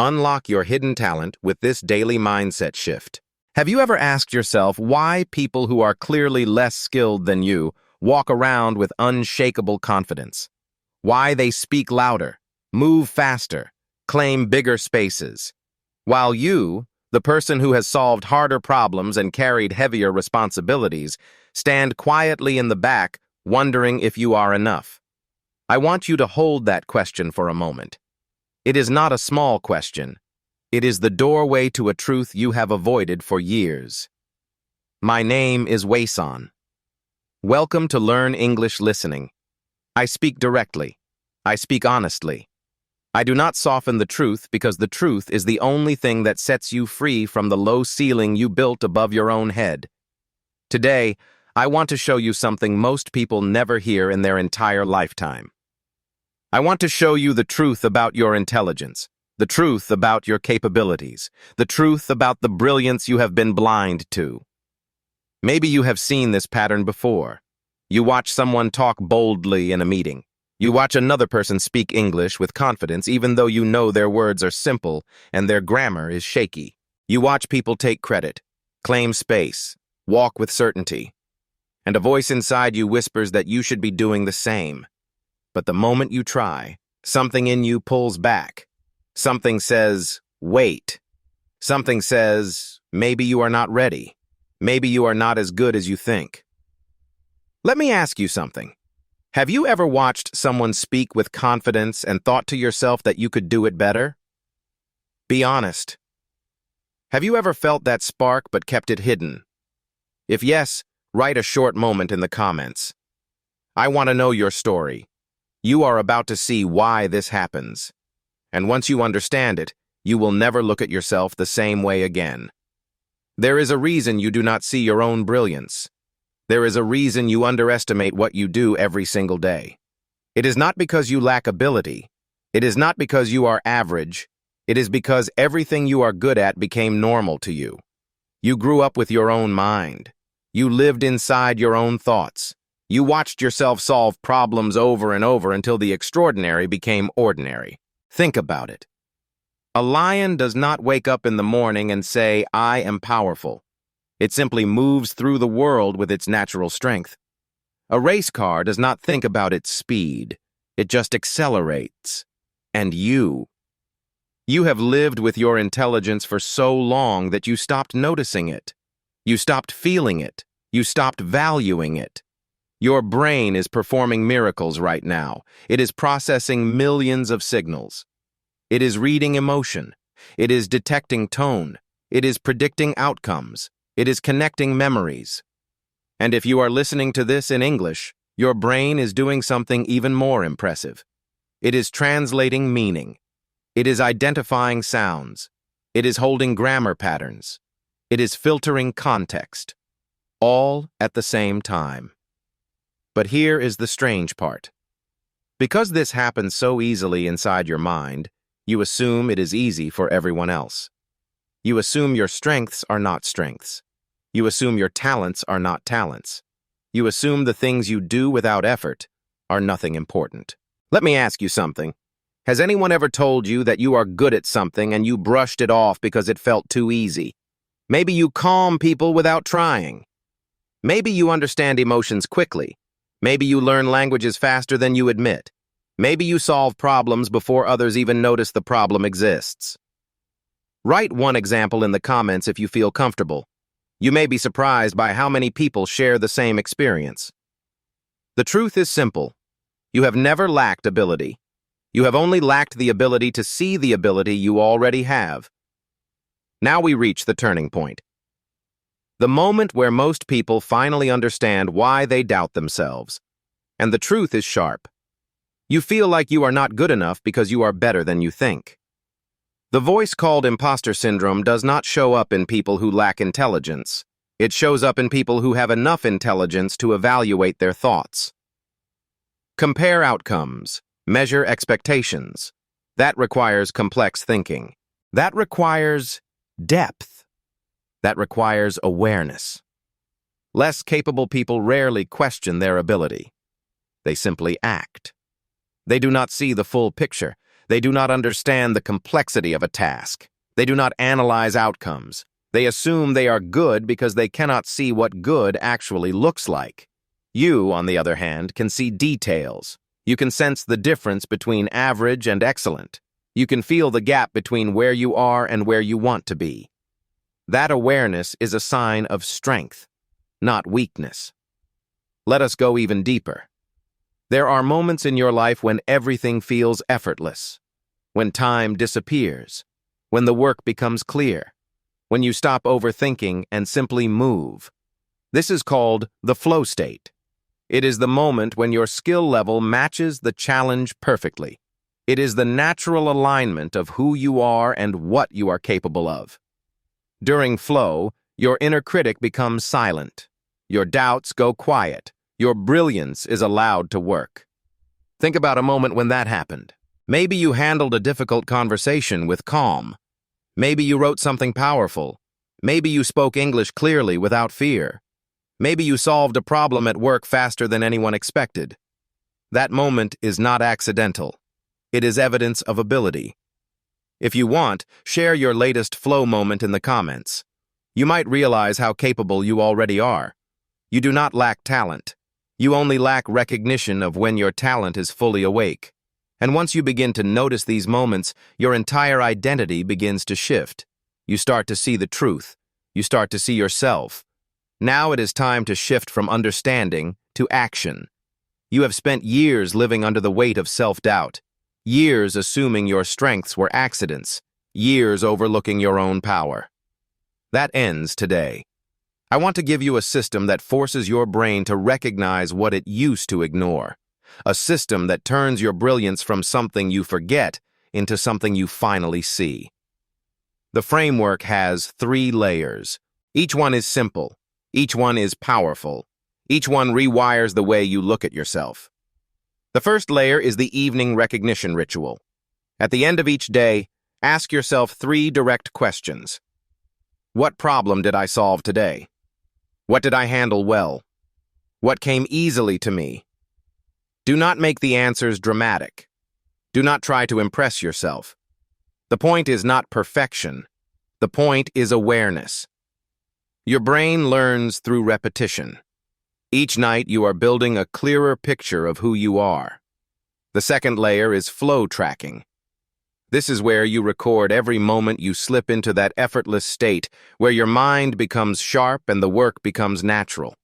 Unlock your hidden talent with this daily mindset shift. Have you ever asked yourself why people who are clearly less skilled than you walk around with unshakable confidence? Why they speak louder, move faster, claim bigger spaces, while you, the person who has solved harder problems and carried heavier responsibilities, stand quietly in the back, wondering if you are enough? I want you to hold that question for a moment. It is not a small question. It is the doorway to a truth you have avoided for years. My name is Wason. Welcome to Learn English Listening. I speak directly. I speak honestly. I do not soften the truth because the truth is the only thing that sets you free from the low ceiling you built above your own head. Today, I want to show you something most people never hear in their entire lifetime. I want to show you the truth about your intelligence, the truth about your capabilities, the truth about the brilliance you have been blind to. Maybe you have seen this pattern before. You watch someone talk boldly in a meeting. You watch another person speak English with confidence even though you know their words are simple and their grammar is shaky. You watch people take credit, claim space, walk with certainty. And a voice inside you whispers that you should be doing the same. But the moment you try, something in you pulls back. Something says, wait. Something says, maybe you are not ready. Maybe you are not as good as you think. Let me ask you something. Have you ever watched someone speak with confidence and thought to yourself that you could do it better? Be honest. Have you ever felt that spark but kept it hidden? If yes, write a short moment in the comments. I want to know your story. You are about to see why this happens. And once you understand it, you will never look at yourself the same way again. There is a reason you do not see your own brilliance. There is a reason you underestimate what you do every single day. It is not because you lack ability. It is not because you are average. It is because everything you are good at became normal to you. You grew up with your own mind. You lived inside your own thoughts. You watched yourself solve problems over and over until the extraordinary became ordinary. Think about it. A lion does not wake up in the morning and say, I am powerful. It simply moves through the world with its natural strength. A race car does not think about its speed. It just accelerates. And you have lived with your intelligence for so long that you stopped noticing it. You stopped feeling it. You stopped valuing it. Your brain is performing miracles right now. It is processing millions of signals. It is reading emotion. It is detecting tone. It is predicting outcomes. It is connecting memories. And if you are listening to this in English, your brain is doing something even more impressive. It is translating meaning. It is identifying sounds. It is holding grammar patterns. It is filtering context. All at the same time. But here is the strange part. Because this happens so easily inside your mind, you assume it is easy for everyone else. You assume your strengths are not strengths. You assume your talents are not talents. You assume the things you do without effort are nothing important. Let me ask you something. Has anyone ever told you that you are good at something and you brushed it off because it felt too easy? Maybe you calm people without trying. Maybe you understand emotions quickly. Maybe you learn languages faster than you admit. Maybe you solve problems before others even notice the problem exists. Write one example in the comments if you feel comfortable. You may be surprised by how many people share the same experience. The truth is simple. You have never lacked ability. You have only lacked the ability to see the ability you already have. Now we reach the turning point. The moment where most people finally understand why they doubt themselves. And the truth is sharp. You feel like you are not good enough because you are better than you think. The voice called impostor syndrome does not show up in people who lack intelligence. It shows up in people who have enough intelligence to evaluate their thoughts. Compare outcomes. Measure expectations. That requires complex thinking. That requires depth. That requires awareness. Less capable people rarely question their ability. They simply act. They do not see the full picture. They do not understand the complexity of a task. They do not analyze outcomes. They assume they are good because they cannot see what good actually looks like. You, on the other hand, can see details. You can sense the difference between average and excellent. You can feel the gap between where you are and where you want to be. That awareness is a sign of strength, not weakness. Let us go even deeper. There are moments in your life when everything feels effortless, when time disappears, when the work becomes clear, when you stop overthinking and simply move. This is called the flow state. It is the moment when your skill level matches the challenge perfectly. It is the natural alignment of who you are and what you are capable of. During flow, your inner critic becomes silent. Your doubts go quiet. Your brilliance is allowed to work. Think about a moment when that happened. Maybe you handled a difficult conversation with calm. Maybe you wrote something powerful. Maybe you spoke English clearly without fear. Maybe you solved a problem at work faster than anyone expected. That moment is not accidental. It is evidence of ability. If you want, share your latest flow moment in the comments. You might realize how capable you already are. You do not lack talent. You only lack recognition of when your talent is fully awake. And once you begin to notice these moments, your entire identity begins to shift. You start to see the truth. You start to see yourself. Now it is time to shift from understanding to action. You have spent years living under the weight of self-doubt, years assuming your strengths were accidents, years overlooking your own power. That ends today. I want to give you a system that forces your brain to recognize what it used to ignore. A system that turns your brilliance from something you forget into something you finally see. The framework has 3 layers. Each one is simple. Each one is powerful. Each one rewires the way you look at yourself. The first layer is the evening recognition ritual. At the end of each day, ask yourself 3 direct questions. What problem did I solve today? What did I handle well? What came easily to me? Do not make the answers dramatic. Do not try to impress yourself. The point is not perfection. The point is awareness. Your brain learns through repetition. Each night you are building a clearer picture of who you are. The second layer is flow tracking. This is where you record every moment you slip into that effortless state where your mind becomes sharp and the work becomes natural.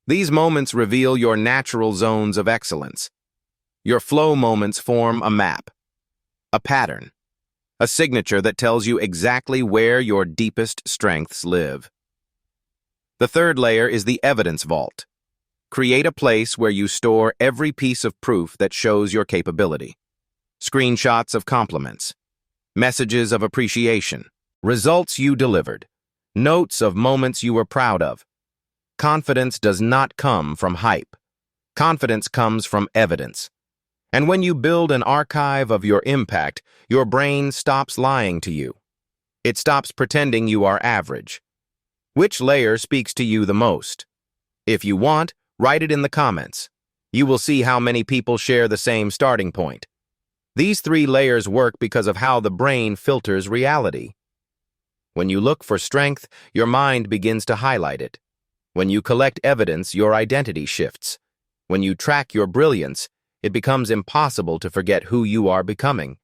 These moments reveal your natural zones of excellence. Your flow moments form a map, a pattern, a signature that tells you exactly where your deepest strengths live. The third layer is the evidence vault. Create a place where you store every piece of proof that shows your capability. Screenshots of compliments, messages of appreciation, results you delivered, notes of moments you were proud of. Confidence does not come from hype. Confidence comes from evidence. And when you build an archive of your impact, your brain stops lying to you. It stops pretending you are average. Which layer speaks to you the most? If you want, write it in the comments. You will see how many people share the same starting point. These 3 layers work because of how the brain filters reality. When you look for strength, your mind begins to highlight it. When you collect evidence, your identity shifts. When you track your brilliance, it becomes impossible to forget who you are becoming.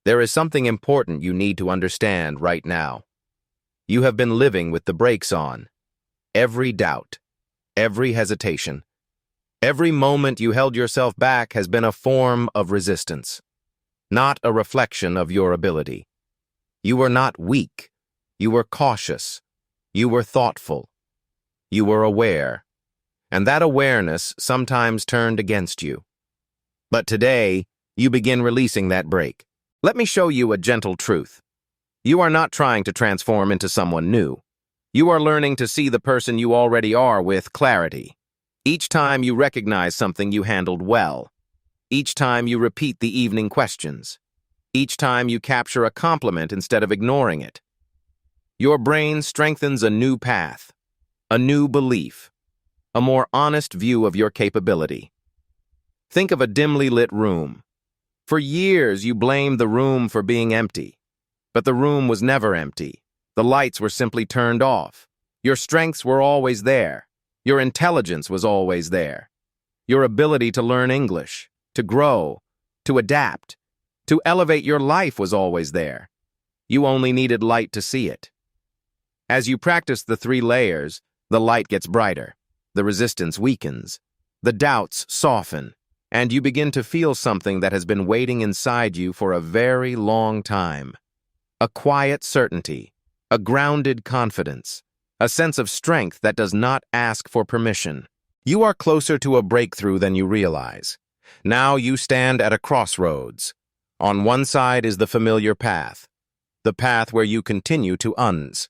There is something important you need to understand right now. You have been living with the brakes on. Every doubt, every hesitation, every moment you held yourself back has been a form of resistance, not a reflection of your ability. You were not weak. You were cautious. You were thoughtful. You were aware. And that awareness sometimes turned against you. But today, you begin releasing that brake. Let me show you a gentle truth. You are not trying to transform into someone new. You are learning to see the person you already are with clarity. Each time you recognize something you handled well. Each time you repeat the evening questions. Each time you capture a compliment instead of ignoring it. Your brain strengthens a new path, a new belief, a more honest view of your capability. Think of a dimly lit room. For years, you blamed the room for being empty. But the room was never empty. The lights were simply turned off. Your strengths were always there. Your intelligence was always there. Your ability to learn English, to grow, to adapt, to elevate your life was always there. You only needed light to see it. As you practice the 3 layers, the light gets brighter, the resistance weakens, the doubts soften, and you begin to feel something that has been waiting inside you for a very long time. A quiet certainty, a grounded confidence, a sense of strength that does not ask for permission. You are closer to a breakthrough than you realize. Now you stand at a crossroads. On one side is the familiar path, the path where you continue to uns.